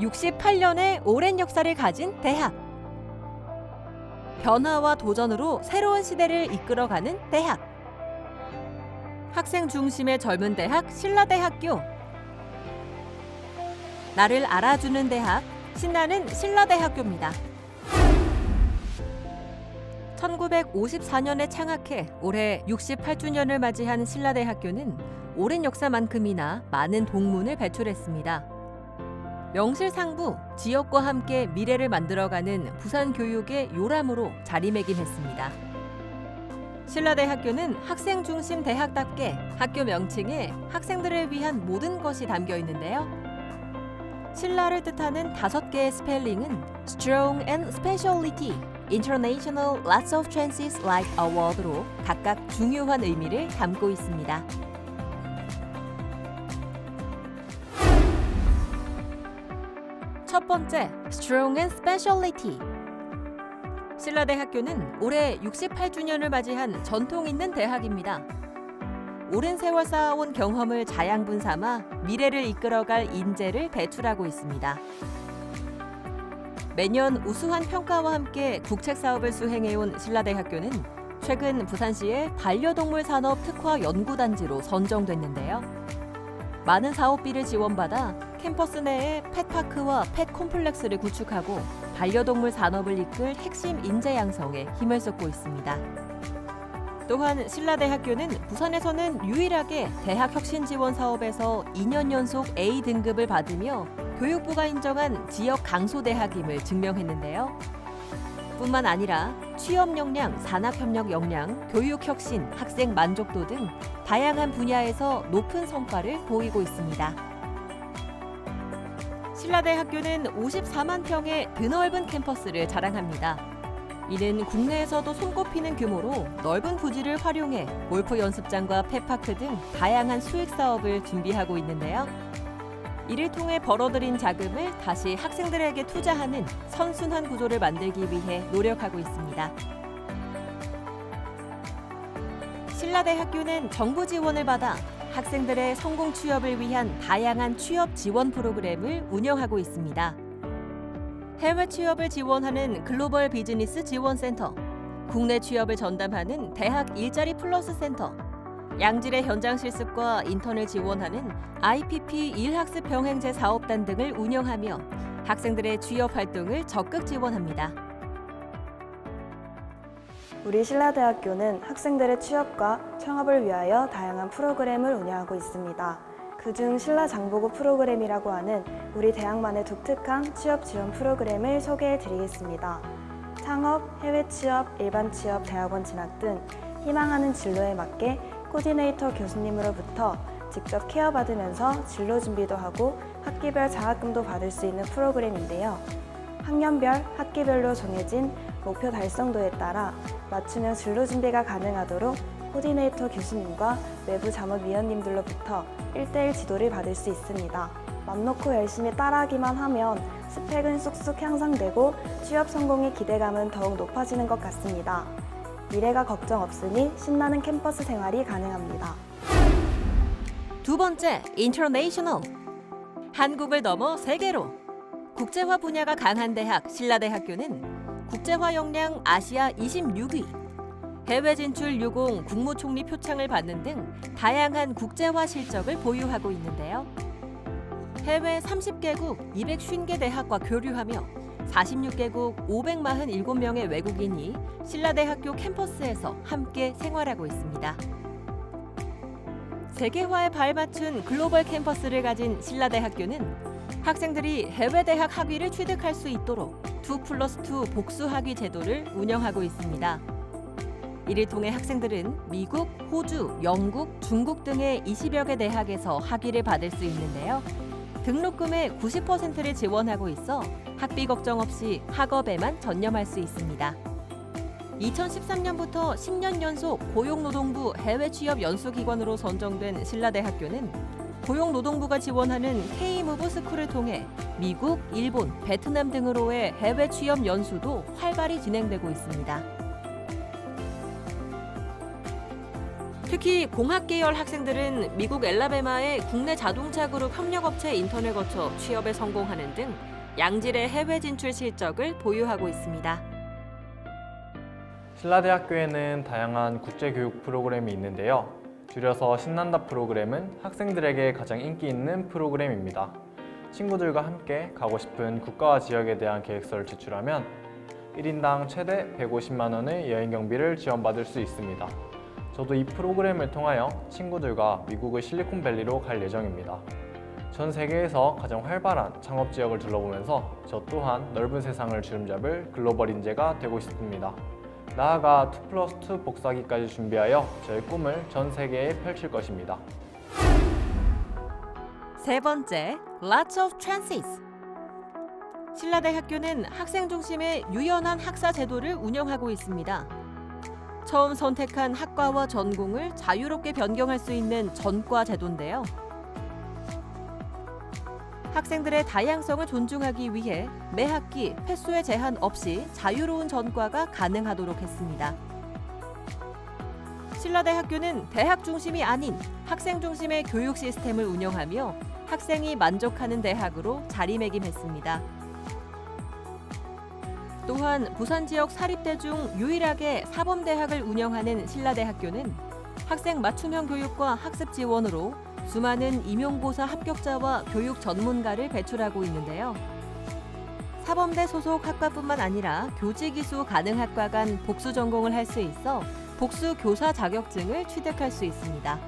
68년의 오랜 역사를 가진 대학. 변화와 도전으로 새로운 시대를 이끌어가는 대학. 학생 중심의 젊은 대학 신라대학교. 나를 알아주는 대학, 신나는 신라대학교입니다. 1954년에 창학해 올해 68주년을 맞이한 신라대학교는 오랜 역사만큼이나 많은 동문을 배출했습니다. 명실상부, 지역과 함께 미래를 만들어가는 부산 교육의 요람으로 자리매김했습니다. 신라대학교는 학생 중심 대학답게 학교 명칭에 학생들을 위한 모든 것이 담겨 있는데요. 신라를 뜻하는 5개의 스펠링은 Strong and Specialty, International Lots of Chances Like Award로 각각 중요한 의미를 담고 있습니다. 첫 번째, Strong and Specialty. 신라대학교는 올해 68주년을 맞이한 전통 있는 대학입니다. 오랜 세월 쌓아온 경험을 자양분 삼아 미래를 이끌어갈 인재를 배출하고 있습니다. 매년 우수한 평가와 함께 국책 사업을 수행해온 신라대학교는 최근 부산시의 반려동물 산업 특화 연구단지로 선정됐는데요. 많은 사업비를 지원받아 캠퍼스 내에 펫파크와 펫콤플렉스를 구축하고 반려동물 산업을 이끌 핵심 인재 양성에 힘을 쏟고 있습니다. 또한 신라대학교는 부산에서는 유일하게 대학 혁신 지원 사업에서 2년 연속 A 등급을 받으며 교육부가 인정한 지역 강소대학임을 증명했는데요. 뿐만 아니라 취업 역량, 산학협력 역량, 교육 혁신, 학생 만족도 등 다양한 분야에서 높은 성과를 보이고 있습니다. 신라대학교는 54만 평의 드넓은 캠퍼스를 자랑합니다. 이는 국내에서도 손꼽히는 규모로 넓은 부지를 활용해 골프 연습장과 펫파크 등 다양한 수익 사업을 준비하고 있는데요. 이를 통해 벌어들인 자금을 다시 학생들에게 투자하는 선순환 구조를 만들기 위해 노력하고 있습니다. 신라대학교는 정부 지원을 받아 학생들의 성공 취업을 위한 다양한 취업 지원 프로그램을 운영하고 있습니다. 해외 취업을 지원하는 글로벌 비즈니스 지원센터, 국내 취업을 전담하는 대학 일자리 플러스 센터, 양질의 현장 실습과 인턴을 지원하는 IPP 일학습 병행제 사업단 등을 운영하며 학생들의 취업 활동을 적극 지원합니다. 우리 신라대학교는 학생들의 취업과 창업을 위하여 다양한 프로그램을 운영하고 있습니다. 그중 신라장보고 프로그램이라고 하는 우리 대학만의 독특한 취업 지원 프로그램을 소개해 드리겠습니다. 창업, 해외 취업, 일반 취업, 대학원 진학 등 희망하는 진로에 맞게 코디네이터 교수님으로부터 직접 케어받으면서 진로 준비도 하고 학기별 장학금도 받을 수 있는 프로그램인데요. 학년별, 학기별로 정해진 목표 달성도에 따라 맞춤형 진로 준비가 가능하도록 코디네이터 교수님과 외부 자문위원님들로부터 1:1 지도를 받을 수 있습니다. 맘 놓고 열심히 따라하기만 하면 스펙은 쑥쑥 향상되고 취업 성공의 기대감은 더욱 높아지는 것 같습니다. 미래가 걱정 없으니 신나는 캠퍼스 생활이 가능합니다. 두 번째, International. 한국을 넘어 세계로. 국제화 분야가 강한 대학 신라대학교는 국제화 역량 아시아 26위, 해외 진출 유공 국무총리 표창을 받는 등 다양한 국제화 실적을 보유하고 있는데요. 해외 30개국 250개 대학과 교류하며 46개국 547명의 외국인이 신라대학교 캠퍼스에서 함께 생활하고 있습니다. 세계화에 발맞춘 글로벌 캠퍼스를 가진 신라대학교는 학생들이 해외 대학 학위를 취득할 수 있도록 2+2 복수 학위 제도를 운영하고 있습니다. 이를 통해 학생들은 미국, 호주, 영국, 중국 등의 20여 개 대학에서 학위를 받을 수 있는데요. 등록금의 90%를 지원하고 있어 학비 걱정 없이 학업에만 전념할 수 있습니다. 2013년부터 10년 연속 고용노동부 해외 취업 연수기관으로 선정된 신라대학교는 고용노동부가 지원하는 K-무브 스쿨을 통해 미국, 일본, 베트남 등으로의 해외 취업 연수도 활발히 진행되고 있습니다. 특히 공학 계열 학생들은 미국 엘라베마의 국내 자동차 그룹 협력업체 인턴을 거쳐 취업에 성공하는 등 양질의 해외 진출 실적을 보유하고 있습니다. 신라대학교에는 다양한 국제교육 프로그램이 있는데요. 줄여서 신난다 프로그램은 학생들에게 가장 인기 있는 프로그램입니다. 친구들과 함께 가고 싶은 국가와 지역에 대한 계획서를 제출하면 1인당 최대 150만 원의 여행 경비를 지원받을 수 있습니다. 저도 이 프로그램을 통하여 친구들과 미국의 실리콘밸리로 갈 예정입니다. 전 세계에서 가장 활발한 창업 지역을 둘러보면서 저 또한 넓은 세상을 주름잡을 글로벌 인재가 되고 싶습니다. 나아가 2+2 복사기까지 준비하여 저의 꿈을 전 세계에 펼칠 것입니다. 세 번째, Lots of Chances. 신라대 학교는 학생 중심의 유연한 학사 제도를 운영하고 있습니다. 처음 선택한 학과와 전공을 자유롭게 변경할 수 있는 전과 제도인데요. 학생들의 다양성을 존중하기 위해 매 학기 횟수의 제한 없이 자유로운 전과가 가능하도록 했습니다. 신라대 학교는 대학 중심이 아닌 학생 중심의 교육 시스템을 운영하며 학생이 만족하는 대학으로 자리매김했습니다. 또한 부산 지역 사립대 중 유일하게 사범대학을 운영하는 신라대 학교는 학생 맞춤형 교육과 학습 지원으로 수많은 임용고사 합격자와 교육 전문가를 배출하고 있는데요. 사범대 소속 학과뿐만 아니라 교직이수 가능학과 간 복수 전공을 할 수 있어 복수 교사 자격증을 취득할 수 있습니다.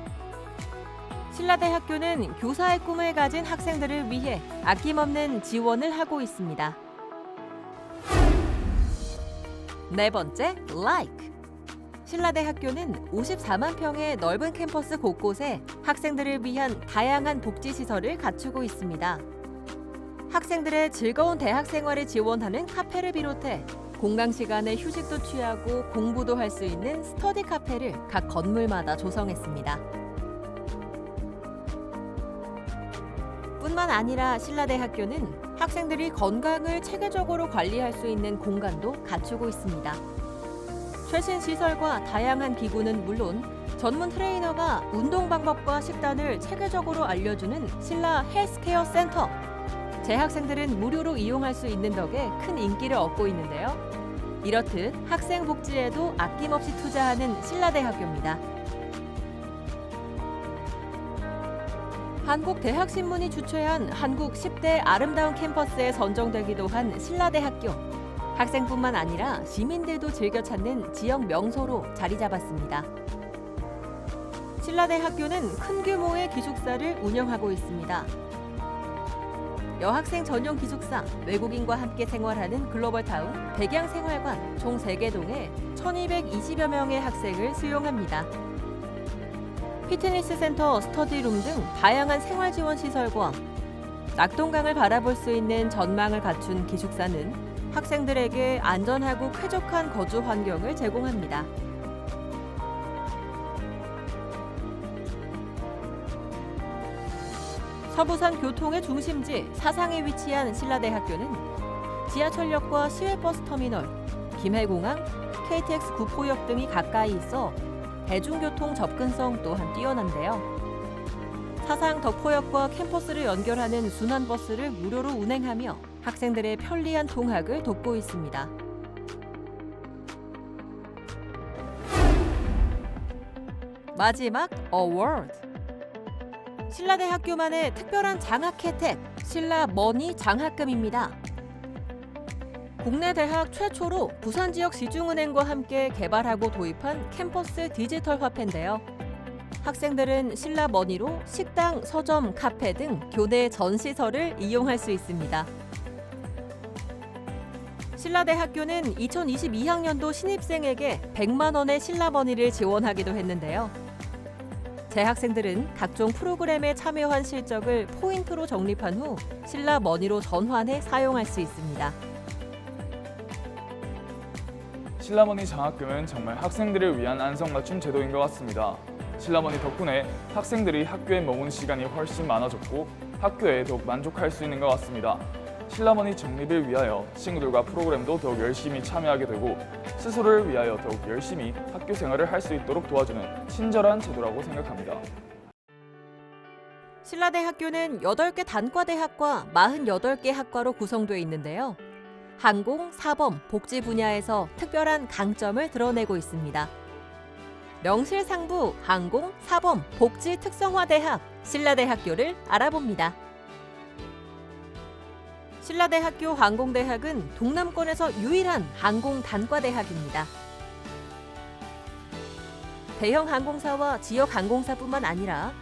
신라대 학교는 교사의 꿈을 가진 학생들을 위해 아낌없는 지원을 하고 있습니다. 네 번째, Like. 신라대 학교는 54만 평의 넓은 캠퍼스 곳곳에 학생들을 위한 다양한 복지 시설을 갖추고 있습니다. 학생들의 즐거운 대학 생활을 지원하는 카페를 비롯해 공강 시간에 휴식도 취하고 공부도 할 수 있는 스터디 카페를 각 건물마다 조성했습니다. 뿐만 아니라 신라대 학교는 학생들이 건강을 체계적으로 관리할 수 있는 공간도 갖추고 있습니다. 최신 시설과 다양한 기구는 물론 전문 트레이너가 운동 방법과 식단을 체계적으로 알려주는 신라 헬스케어 센터. 재학생들은 무료로 이용할 수 있는 덕에 큰 인기를 얻고 있는데요. 이렇듯 학생 복지에도 아낌없이 투자하는 신라대학교입니다. 한국대학신문이 주최한 한국 10대 아름다운 캠퍼스에 선정되기도 한 신라대학교. 학생뿐만 아니라 시민들도 즐겨 찾는 지역 명소로 자리 잡았습니다. 신라대학교는 큰 규모의 기숙사를 운영하고 있습니다. 여학생 전용 기숙사, 외국인과 함께 생활하는 글로벌타운, 백양생활관 총 3개 동에 1220여 명의 학생을 수용합니다. 피트니스 센터, 스터디룸 등 다양한 생활 지원 시설과 낙동강을 바라볼 수 있는 전망을 갖춘 기숙사는 학생들에게 안전하고 쾌적한 거주 환경을 제공합니다. 서부산 교통의 중심지 사상에 위치한 신라대학교는 지하철역과 시외버스 터미널, 김해공항, KTX 구포역 등이 가까이 있어 대중교통 접근성 또한 뛰어난데요. 사상 덕포역과 캠퍼스를 연결하는 순환버스를 무료로 운행하며 학생들의 편리한 통학을 돕고 있습니다. 마지막 어워드. 신라대학교만의 특별한 장학 혜택, 신라머니 장학금입니다. 국내 대학 최초로 부산 지역 시중은행과 함께 개발하고 도입한 캠퍼스 디지털 화폐인데요. 학생들은 신라머니로 식당, 서점, 카페 등 교내 전 시설을 이용할 수 있습니다. 신라대학교는 2022학년도 신입생에게 100만 원의 신라머니를 지원하기도 했는데요. 재학생들은 각종 프로그램에 참여한 실적을 포인트로 적립한 후 신라머니로 전환해 사용할 수 있습니다. 신라머니 장학금은 정말 학생들을 위한 안성맞춤 제도인 것 같습니다. 신라머니 덕분에 학생들이 학교에 머무는 시간이 훨씬 많아졌고 학교에 더욱 만족할 수 있는 것 같습니다. 신라머니 정립을 위하여 친구들과 프로그램도 더욱 열심히 참여하게 되고 스스로를 위하여 더욱 열심히 학교 생활을 할 수 있도록 도와주는 친절한 제도라고 생각합니다. 신라대학교는 8개 단과대학과 48개 학과로 구성되어 있는데요. 항공, 사범, 복지 분야에서 특별한 강점을 드러내고 있습니다. 명실상부 항공, 사범, 복지 특성화대학 신라대학교를 알아봅니다. 신라대학교 항공대학은 동남권에서 유일한 항공 단과대학입니다. 대형 항공사와 지역 항공사뿐만 아니라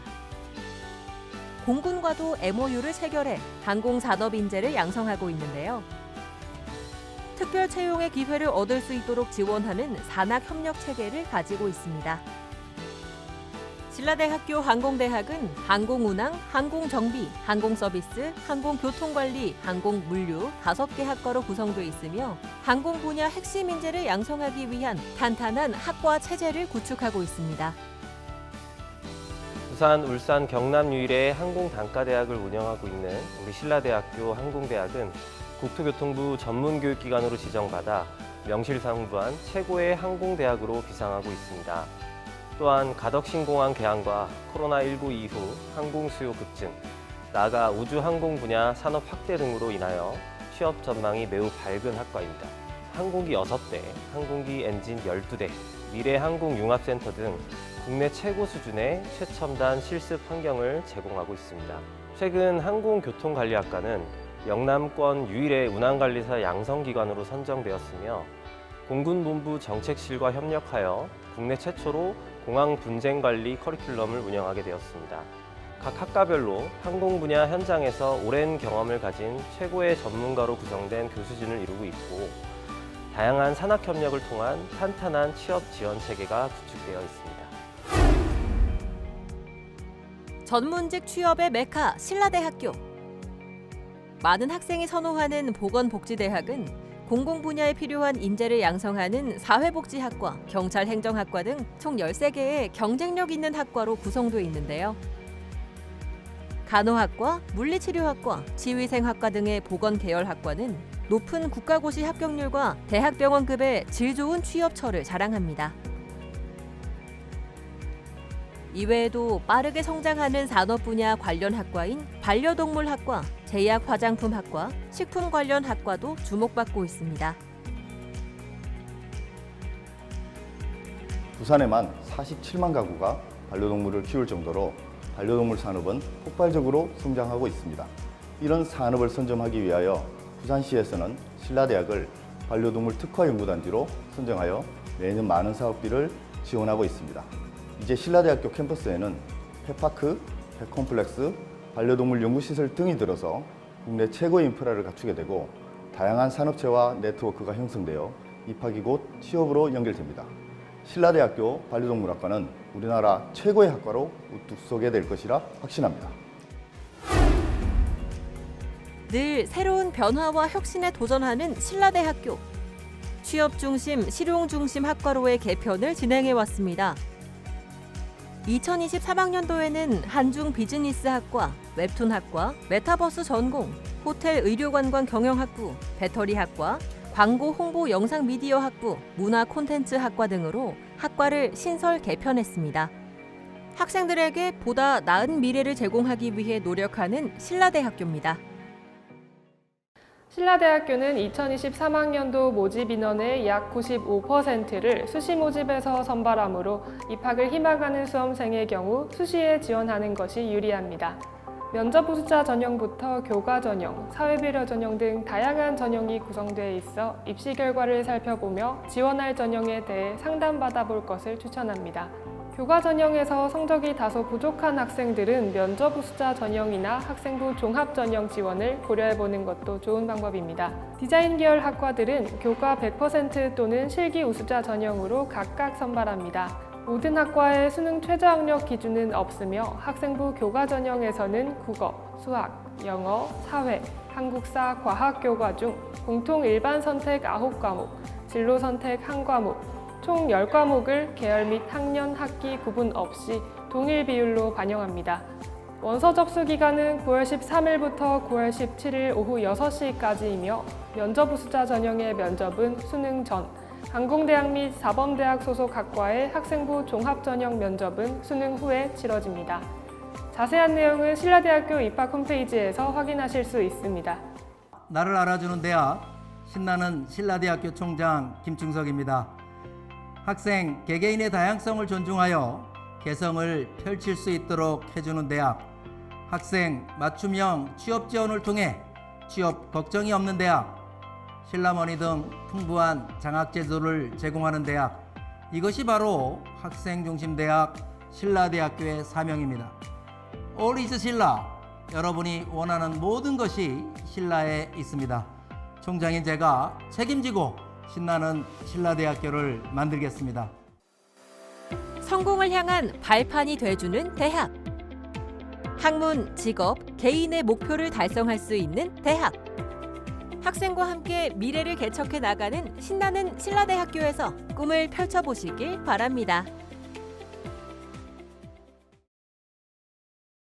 공군과도 MOU를 체결해 항공산업 인재를 양성하고 있는데요. 특별 채용의 기회를 얻을 수 있도록 지원하는 산학협력 체계를 가지고 있습니다. 신라대학교 항공대학은 항공운항, 항공정비, 항공서비스, 항공교통관리, 항공물류 5개 학과로 구성되어 있으며 항공 분야 핵심 인재를 양성하기 위한 탄탄한 학과 체제를 구축하고 있습니다. 부산, 울산, 경남 유일의 항공단과대학을 운영하고 있는 우리 신라대학교 항공대학은 국토교통부 전문교육기관으로 지정받아 명실상부한 최고의 항공대학으로 비상하고 있습니다. 또한 가덕신공항 개항과 코로나19 이후 항공 수요 급증, 나아가 우주항공 분야 산업 확대 등으로 인하여 취업 전망이 매우 밝은 학과입니다. 항공기 6대, 항공기 엔진 12대, 미래항공융합센터 등 국내 최고 수준의 최첨단 실습 환경을 제공하고 있습니다. 최근 항공교통관리학과는 영남권 유일의 운항관리사 양성기관으로 선정되었으며 공군본부 정책실과 협력하여 국내 최초로 공항 분쟁관리 커리큘럼을 운영하게 되었습니다. 각 학과별로 항공 분야 현장에서 오랜 경험을 가진 최고의 전문가로 구성된 교수진을 이루고 있고 다양한 산학협력을 통한 탄탄한 취업 지원 체계가 구축되어 있습니다. 전문직 취업의 메카 신라대학교. 많은 학생이 선호하는 보건복지대학은 공공 분야에 필요한 인재를 양성하는 사회복지학과, 경찰행정학과 등 총 13개의 경쟁력 있는 학과로 구성되어 있는데요. 간호학과, 물리치료학과, 치위생학과 등의 보건계열학과는 높은 국가고시 합격률과 대학병원급의 질 좋은 취업처를 자랑합니다. 이외에도 빠르게 성장하는 산업 분야 관련 학과인 반려동물학과, 제약화장품학과, 식품 관련 학과도 주목받고 있습니다. 부산에만 47만 가구가 반려동물을 키울 정도로 반려동물 산업은 폭발적으로 성장하고 있습니다. 이런 산업을 선점하기 위하여 부산시에서는 신라대학을 반려동물 특화연구단지로 선정하여 매년 많은 사업비를 지원하고 있습니다. 이제 신라대학교 캠퍼스에는 펫파크, 펫콤플렉스, 반려동물 연구시설 등이 들어서 국내 최고의 인프라를 갖추게 되고 다양한 산업체와 네트워크가 형성되어 입학이 곧 취업으로 연결됩니다. 신라대학교 반려동물학과는 우리나라 최고의 학과로 우뚝 서게 될 것이라 확신합니다. 늘 새로운 변화와 혁신에 도전하는 신라대학교. 취업 중심, 실용 중심 학과로의 개편을 진행해 왔습니다. 2023학년도에는 한중 비즈니스학과, 웹툰학과, 메타버스 전공, 호텔 의료관광 경영학부, 배터리학과, 광고 홍보 영상 미디어 학부, 문화 콘텐츠 학과 등으로 학과를 신설 개편했습니다. 학생들에게 보다 나은 미래를 제공하기 위해 노력하는 신라대학교입니다. 신라대학교는 2023학년도 모집 인원의 약 95%를 수시 모집에서 선발하므로 입학을 희망하는 수험생의 경우 수시에 지원하는 것이 유리합니다. 면접 우수자 전형부터 교과 전형, 사회배려 전형 등 다양한 전형이 구성되어 있어 입시 결과를 살펴보며 지원할 전형에 대해 상담받아 볼 것을 추천합니다. 교과 전형에서 성적이 다소 부족한 학생들은 면접 우수자 전형이나 학생부 종합 전형 지원을 고려해보는 것도 좋은 방법입니다. 디자인 계열 학과들은 교과 100% 또는 실기 우수자 전형으로 각각 선발합니다. 모든 학과의 수능 최저학력 기준은 없으며 학생부 교과 전형에서는 국어, 수학, 영어, 사회, 한국사, 과학 교과 중 공통 일반 선택 9과목, 진로 선택 1과목, 총 10과목을 계열 및 학년, 학기 구분 없이 동일 비율로 반영합니다. 원서 접수 기간은 9월 13일부터 9월 17일 오후 6시까지이며 면접 우수자 전형의 면접은 수능 전, 항공대학 및 사범대학 소속 학과의 학생부 종합 전형 면접은 수능 후에 치러집니다. 자세한 내용은 신라대학교 입학 홈페이지에서 확인하실 수 있습니다. 나를 알아주는 대학, 신나는 신라대학교 총장 김충석입니다. 학생 개개인의 다양성을 존중하여 개성을 펼칠 수 있도록 해주는 대학, 학생 맞춤형 취업 지원을 통해 취업 걱정이 없는 대학, 신라머니 등 풍부한 장학 제도를 제공하는 대학, 이것이 바로 학생 중심 대학 신라대학교의 사명입니다. All is 신라, 여러분이 원하는 모든 것이 신라에 있습니다. 총장인 제가 책임지고 신나는 신라대학교를 만들겠습니다. 성공을 향한 발판이 돼주는 대학. 학문, 직업, 개인의 목표를 달성할 수 있는 대학. 학생과 함께 미래를 개척해 나가는 신나는 신라대학교에서 꿈을 펼쳐보시길 바랍니다.